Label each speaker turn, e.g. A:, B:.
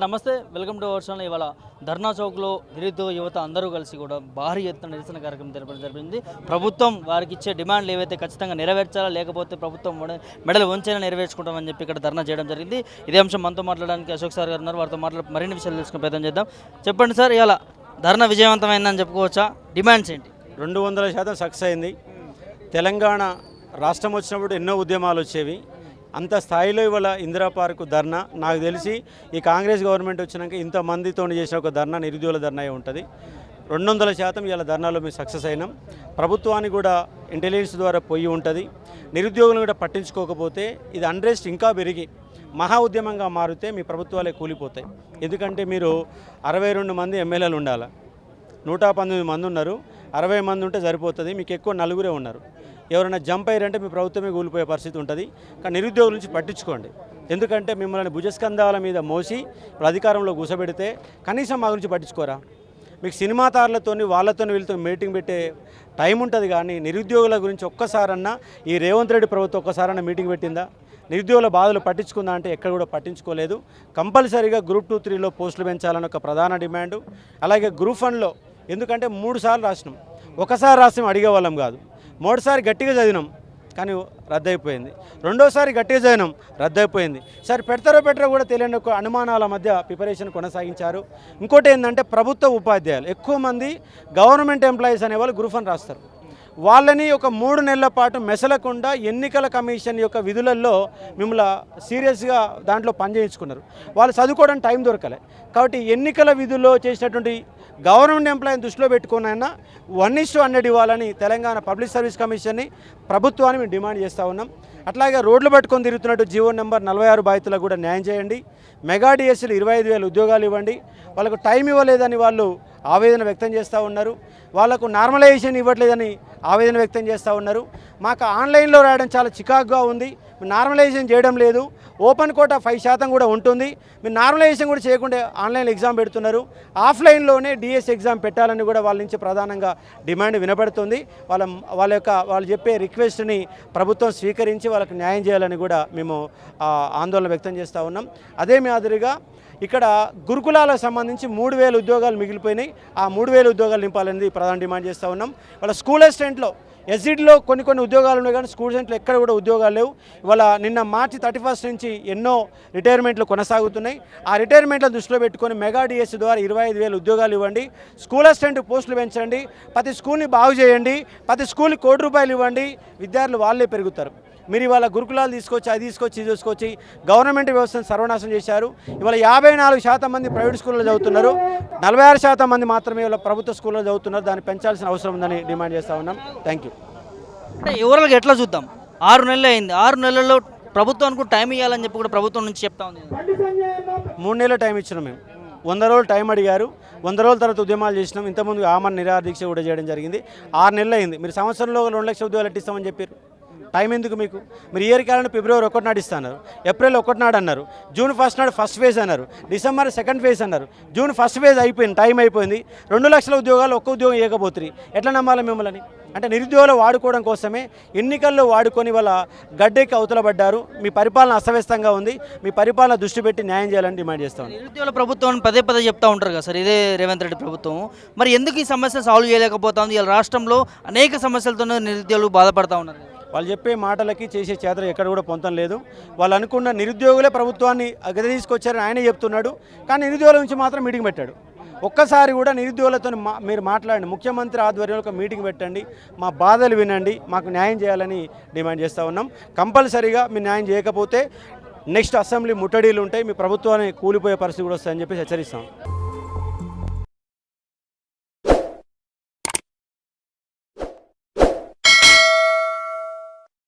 A: నమస్తే, welcome to our channel. ఇవాళ ధర్నా చౌక్లో నిరుద్యోగ యువత అందరూ కలిసి కూడా భారీ ఎత్తున నిరసన కార్యక్రమం జరపడం జరిగింది. ప్రభుత్వం వారికి ఇచ్చే డిమాండ్లు ఏవైతే ఖచ్చితంగా నెరవేర్చాలా, లేకపోతే ప్రభుత్వం మెడలు వంచైనా నెరవేర్చుకుంటామని చెప్పి ఇక్కడ ధర్నా చేయడం జరిగింది. ఇదే అంశం మనతో మాట్లాడడానికి అశోక్ సార్ గారు ఉన్నారు. వారితో మరిన్ని విషయాలు తెలుసుకునే ప్రయత్నం చేద్దాం. చెప్పండి సార్, ఇవాళ ధర్నా విజయవంతమైందని చెప్పుకోవచ్చా? డిమాండ్స్ ఏంటి?
B: 200% సక్సెస్ అయింది. తెలంగాణ రాష్ట్రం వచ్చినప్పుడు ఎన్నో ఉద్యమాలు వచ్చేవి. అంత స్థాయిలో ఇవాళ ఇందిరా పార్కు ధర్నా, నాకు తెలిసి ఈ కాంగ్రెస్ గవర్నమెంట్ వచ్చినాక ఇంతమందితో చేసిన ఒక ధర్నా నిరుద్యోగుల ధర్నా ఉంటుంది. 200% ఇవాళ ధర్నాలో మేము సక్సెస్ అయినాం. ప్రభుత్వానికి కూడా ఇంటెలిజెన్స్ ద్వారా పోయి ఉంటుంది. నిరుద్యోగులను కూడా పట్టించుకోకపోతే ఇది అన్రెస్ట్ ఇంకా పెరిగి మహా ఉద్యమంగా మారితే మీ ప్రభుత్వాలే కూలిపోతాయి. ఎందుకంటే మీరు 62 మంది ఎమ్మెల్యేలు ఉండాలి, 119 మంది ఉన్నారు. 60 మంది ఉంటే సరిపోతుంది. మీకు ఎక్కువ 4 ఉన్నారు. ఎవరైనా జంప్ అయ్యారంటే మీ ప్రభుత్వమే కూలిపోయే పరిస్థితి ఉంటుంది. కానీ నిరుద్యోగుల నుంచి పట్టించుకోండి. ఎందుకంటే మిమ్మల్ని భుజస్కంధాల మీద మోసి ఇప్పుడు అధికారంలో కూసబెడితే కనీసం మా గురించి పట్టించుకోరా? మీకు సినిమా తారలతో వాళ్ళతో వీళ్ళతో మీటింగ్ పెట్టే టైం ఉంటుంది, కానీ నిరుద్యోగుల గురించి ఒక్కసారన్నా ఈ రేవంత్ రెడ్డి ప్రభుత్వం ఒక్కసారన్నా మీటింగ్ పెట్టిందా? నిరుద్యోగుల బాధలు పట్టించుకుందా అంటే ఎక్కడ కూడా పట్టించుకోలేదు. కంపల్సరీగా గ్రూప్ 2, 3లో పోస్టులు పెంచాలని ఒక ప్రధాన డిమాండు. అలాగే గ్రూప్ 1లో ఎందుకంటే 3 సార్లు రాసినాం, ఒకసారి రాసినాం అడిగేవాళ్ళం కాదు. 3సారి గట్టిగా చదివినాం కానీ రద్దయిపోయింది. 2వసారి గట్టిగా చదివినాం, రద్దయిపోయింది. సరే పెడతారో పెట్టరో కూడా తెలియని ఒక అనుమానాల మధ్య ప్రిపరేషన్ కొనసాగించారు. ఇంకోటి ఏంటంటే ప్రభుత్వ ఉపాధ్యాయులు ఎక్కువ మంది గవర్నమెంట్ ఎంప్లాయీస్ అనేవాళ్ళు గ్రూప్ 1 రాస్తారు. వాళ్ళని ఒక 3 నెలల పాటు మెసలకుండా ఎన్నికల కమిషన్ యొక్క విధులలో మిమ్మల్ని సీరియస్గా దాంట్లో పనిచేయించుకున్నారు. వాళ్ళు చదువుకోవడానికి టైం దొరకలే. కాబట్టి ఎన్నికల విధుల్లో చేసినటువంటి గవర్నమెంట్ ఎంప్లాయీని దృష్టిలో పెట్టుకునైనా 1:100 ఇవ్వాలని తెలంగాణ పబ్లిక్ సర్వీస్ కమిషన్ని ప్రభుత్వాన్ని మేము డిమాండ్ చేస్తూ ఉన్నాం. అట్లాగే రోడ్లు పట్టుకొని తిరుగుతున్నట్టు జీవో నెంబర్ 46 బాధితులకు కూడా న్యాయం చేయండి. మెగా డిఎస్సీలు 25,000 ఉద్యోగాలు ఇవ్వండి. వాళ్ళకు టైం ఇవ్వలేదని వాళ్ళు ఆవేదన వ్యక్తం చేస్తూ ఉన్నారు. వాళ్లకు నార్మలైజేషన్ ఇవ్వట్లేదని ఆవేదన వ్యక్తం చేస్తూ ఉన్నారు. మాకు ఆన్లైన్లో రాయడం చాలా చికాకుగా ఉంది, నార్మలైజేషన్ చేయడం లేదు. ఓపెన్ కోటా 5% కూడా ఉంటుంది. మీరు నార్మలైజేషన్ కూడా చేయకుండా ఆన్లైన్ ఎగ్జామ్ పెడుతున్నారు. ఆఫ్లైన్లోనే డిఎస్ ఎగ్జామ్ పెట్టాలని కూడా వాళ్ళ నుంచి ప్రధానంగా డిమాండ్ వినపడుతుంది. వాళ్ళు చెప్పే రిక్వెస్ట్ని ప్రభుత్వం స్వీకరించి వాళ్ళకు న్యాయం చేయాలని కూడా మేము ఆందోళన వ్యక్తం చేస్తూ ఉన్నాం. అదే మాదిరిగా ఇక్కడ గురుకులాలకు సంబంధించి 3,000 ఉద్యోగాలు మిగిలిపోయినాయి. ఆ 3,000 ఉద్యోగాలు నింపాలనేది ప్రధాన డిమాండ్ చేస్తూ ఉన్నాం. వాళ్ళ స్కూల్ అసిస్టెంట్లో ఎస్జిడిలో కొన్ని ఉద్యోగాలు ఉన్నాయి, కానీ స్కూల్ అసిస్టెంట్లో ఎక్కడ కూడా ఉద్యోగాలు లేవు. ఇవాళ నిన్న మార్చి 31 నుంచి ఎన్నో రిటైర్మెంట్లు కొనసాగుతున్నాయి. ఆ రిటైర్మెంట్లను దృష్టిలో పెట్టుకొని మెగా డిఎస్సీ ద్వారా 25,000 ఉద్యోగాలు ఇవ్వండి. స్కూల్ అసిస్టెంట్ పోస్టులు పెంచండి. ప్రతి స్కూల్ని బాగు చేయండి. ప్రతి స్కూల్కి ₹1,00,00,000 ఇవ్వండి. విద్యార్థులు వాళ్ళే పెరుగుతారు. మీరు ఇవాళ గురుకులాలు తీసుకొచ్చి అది తీసుకొచ్చి ఇది తీసుకొచ్చి గవర్నమెంట్ వ్యవస్థను సర్వనాశనం చేశారు. ఇవాళ 54% మంది ప్రైవేట్ స్కూల్లో చదువుతున్నారు, 46% మంది మాత్రమే ఇవాళ ప్రభుత్వ స్కూల్లో చదువుతున్నారు. దాన్ని పెంచాల్సిన అవసరం ఉందని డిమాండ్ చేస్తూ ఉన్నాం. Thank you.
A: అంటే ఎవరికి ఎట్లా చూద్దాం? 6 నెలలు అయింది. 6 నెలల్లో ప్రభుత్వానికి టైం ఇవ్వాలని చెప్పి కూడా ప్రభుత్వం నుంచి చెప్తా ఉంది.
B: 3 నెలల టైం ఇచ్చినాం మేము. 100 రోజులు టైం అడిగారు. 100 రోజుల తర్వాత ఉద్యమాలు చేసినాం. ఇంతకుముందు ఆమరణ నిరాహార దీక్ష కూడా చేయడం జరిగింది. 6 నెలలు అయింది. మీరు సంవత్సరంలో 2 లక్షల ఉద్యోగాలు ఎట్టిస్తామని చెప్పారు. టైం ఎందుకు మీకు? మీరు ఇయర్ కాలంలో ఫిబ్రవరి 1 నాడు ఇస్తున్నారు, ఏప్రిల్ 1 నాడు అన్నారు, జూన్ 1 నాడు ఫస్ట్ ఫేజ్ అన్నారు, డిసెంబర్ 2nd ఫేజ్ అన్నారు, జూన్ ఫస్ట్ ఫేజ్ అయిపోయింది, టైం అయిపోయింది. 2 లక్షల ఉద్యోగాలు ఒక్క ఉద్యోగం ఇవ్వకపోతుంది. ఎట్లా నమ్మాలి మిమ్మల్ని? అంటే నిరుద్యోగులు వాడుకోవడం కోసమే ఎన్నికల్లో వాడుకొని వాళ్ళ గడ్డెక్కి అవతలబడ్డారు. మీ పరిపాలన అస్తవ్యస్తంగా ఉంది. మీ పరిపాలన దృష్టి పెట్టి న్యాయం చేయాలని డిమాండ్ చేస్తాం.
A: నిరుద్యోగుల ప్రభుత్వం పదే చెప్తా ఉంటారు కదా సార్, ఇదే రేవంత్ రెడ్డి ప్రభుత్వం. మరి ఎందుకు ఈ సమస్య సాల్వ్ చేయలేకపోతుంది? ఇలా రాష్ట్రంలో అనేక సమస్యలతో నిరుద్యోగులు బాధపడతా ఉన్నారు.
B: వాళ్ళు చెప్పే మాటలకి చేసే చేతలు ఎక్కడ కూడా పొంతం లేదు. వాళ్ళు అనుకున్న నిరుద్యోగులే ప్రభుత్వాన్ని గది తీసుకొచ్చారని ఆయనే చెప్తున్నాడు, కానీ నిరుద్యోగుల నుంచి మాత్రం మీటింగ్ పెట్టాడు. ఒక్కసారి కూడా నిరుద్యోగులతో మీరు మాట్లాడండి, ముఖ్యమంత్రి ఆధ్వర్యంలో ఒక మీటింగ్ పెట్టండి, మా బాధలు వినండి, మాకు న్యాయం చేయాలని డిమాండ్ చేస్తూ ఉన్నాం. కంపల్సరీగా మీరు న్యాయం చేయకపోతే నెక్స్ట్ అసెంబ్లీ ముట్టడీలు ఉంటాయి, మీ ప్రభుత్వాన్ని కూలిపోయే పరిస్థితి కూడా వస్తాయని చెప్పి హెచ్చరిస్తాం.